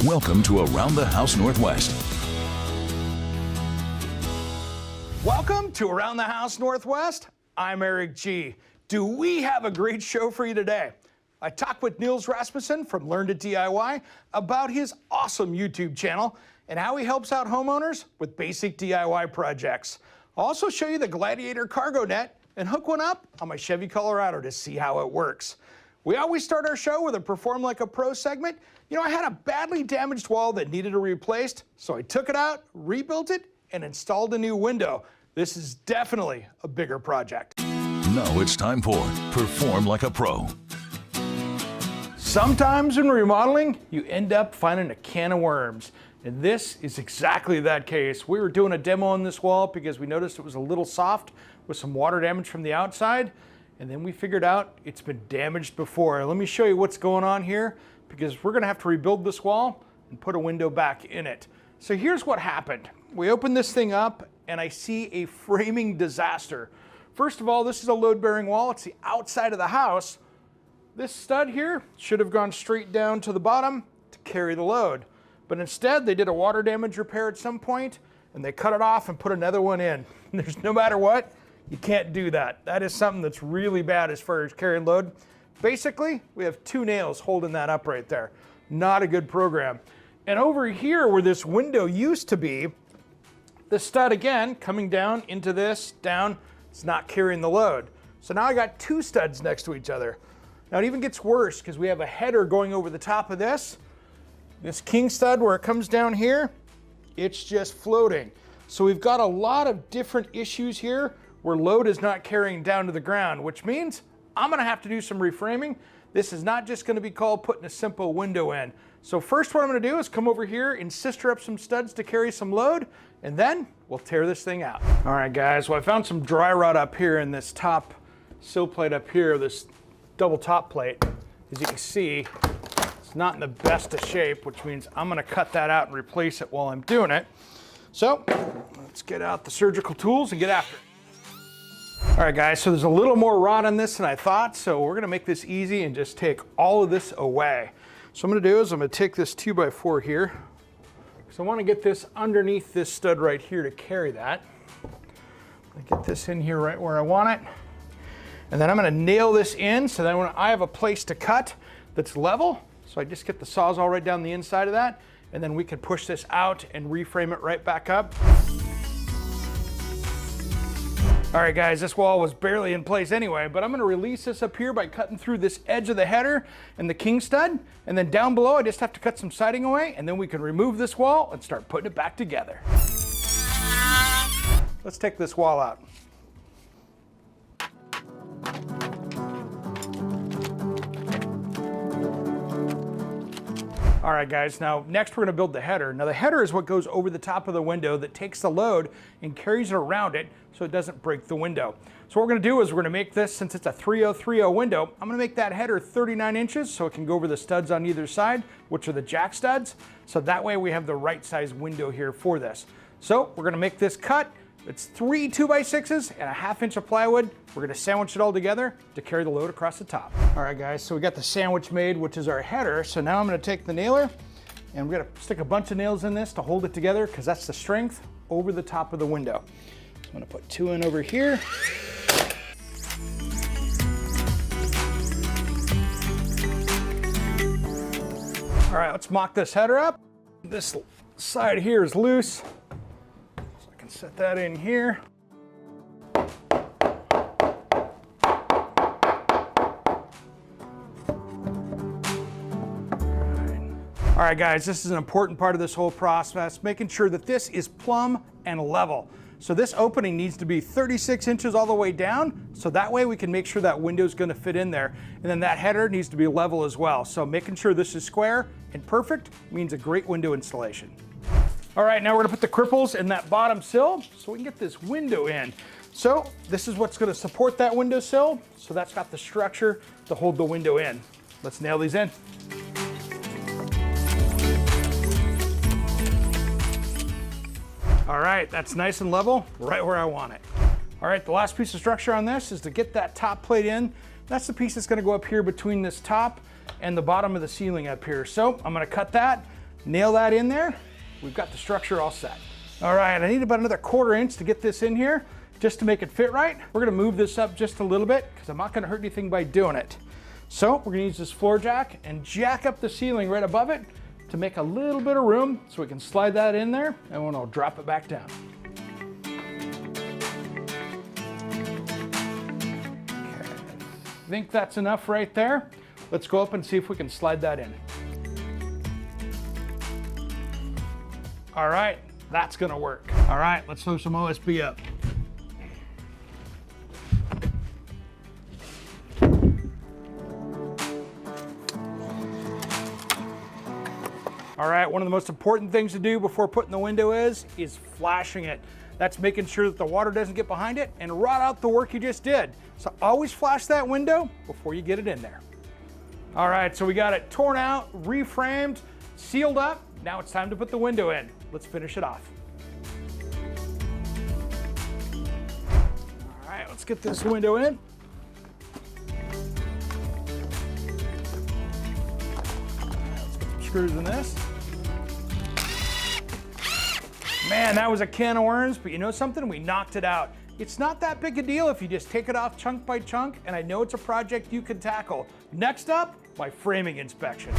Welcome to Around the House Northwest. Welcome to Around the House Northwest. I'm Eric G. Do we have a great show for you today? I talked with Niels Rasmussen from Learn to DIY about his awesome YouTube channel and how he helps out homeowners with basic DIY projects. I'll also show you the Gladiator cargo net and hook one up on my Chevy Colorado to see how it works. We always start our show with a Perform Like a Pro segment. You know, I had a badly damaged wall that needed to be replaced, so I took it out, rebuilt it, and installed a new window. This is definitely a bigger project. Now it's time for Perform Like a Pro. Sometimes in remodeling, you end up finding a can of worms. And this is exactly that case. We were doing a demo on this wall because we noticed it was a little soft with some water damage from the outside. And then we figured out it's been damaged before. Let me show you what's going on here because we're gonna have to rebuild this wall and put a window back in it. So here's what happened. We opened this thing up and I see a framing disaster. First of all, this is a load-bearing wall. It's the outside of the house. This stud here should have gone straight down to the bottom to carry the load. But instead, they did a water damage repair at some point and they cut it off and put another one in. There's no matter what, you can't do that. That is something that's really bad as far as carrying load. Basically, we have two nails holding that up right there. Not a good program. And over here where this window used to be, the stud again coming down into this, down, it's not carrying the load. So now I got two studs next to each other. Now it even gets worse because we have a header going over the top of this. This king stud where it comes down here, it's just floating. So we've got a lot of different issues here where load is not carrying down to the ground, which means I'm gonna have to do some reframing. This is not just gonna be called putting a simple window in. So first what I'm gonna do is come over here and sister up some studs to carry some load, and then we'll tear this thing out. All right guys, well I found some dry rot up here in this top sill plate up here, this double top plate. As you can see, it's not in the best of shape, which means I'm gonna cut that out and replace it while I'm doing it. So let's get out the surgical tools and get after it. All right guys, so there's a little more rot on this than I thought, so we're gonna make this easy and just take all of this away. So what I'm gonna do is I'm gonna take this 2x4 here, because I wanna get this underneath this stud right here to carry that. I'm gonna get this in here right where I want it. And then I'm gonna nail this in so that when I have a place to cut that's level, so I just get the Sawzall right down the inside of that, and then we can push this out and reframe it right back up. All right guys, this wall was barely in place anyway, but I'm gonna release this up here by cutting through this edge of the header and the king stud, and then down below I just have to cut some siding away, and then we can remove this wall and start putting it back together. Let's take this wall out. All right guys, now next we're gonna build the header. Now the header is what goes over the top of the window that takes the load and carries it around it so it doesn't break the window. So what we're gonna do is we're gonna make this, since it's a 3030 window, I'm gonna make that header 39 inches so it can go over the studs on either side, which are the jack studs. So that way we have the right size window here for this. So we're gonna make this cut. It's 3 2x6s and a 1/2 inch of plywood. We're gonna sandwich it all together to carry the load across the top. All right guys, so we got the sandwich made, which is our header. So now I'm gonna take the nailer and we're gonna stick a bunch of nails in this to hold it together because that's the strength over the top of the window. So I'm gonna put 2 in over here. All right, let's mock this header up. This side here is loose. Set that in here. All right guys, this is an important part of this whole process, making sure that this is plumb and level. So this opening needs to be 36 inches all the way down, so that way we can make sure that window is going to fit in there. And then that header needs to be level as well. So making sure this is square and perfect means a great window installation. All right, now we're gonna put the cripples in that bottom sill so we can get this window in. So this is what's gonna support that window sill. So that's got the structure to hold the window in. Let's nail these in. All right, that's nice and level, right where I want it. All right, the last piece of structure on this is to get that top plate in. That's the piece that's gonna go up here between this top and the bottom of the ceiling up here. So I'm gonna cut that, Nail that in there. We've got the structure all set. All right, I need about another 1/4 inch to get this in here, just to make it fit right. We're gonna move this up just a little bit because I'm not gonna hurt anything by doing it. So we're gonna use this floor jack and jack up the ceiling right above it to make a little bit of room so we can slide that in there and then I'll drop it back down. Okay, I think that's enough right there. Let's go up and see if we can slide that in. All right, that's gonna work. All right, let's throw some OSB up. All right, one of the most important things to do before putting the window is flashing it. That's making sure that the water doesn't get behind it and rot out the work you just did. So always flash that window before you get it in there. All right, so we got it torn out, reframed, sealed up. Now it's time to put the window in. Let's finish it off. All right, let's get this window in. Let's get some screws in this. Man, that was a can of worms, but you know something? We knocked it out. It's not that big a deal if you just take it off chunk by chunk, and I know it's a project you can tackle. Next up, my framing inspection.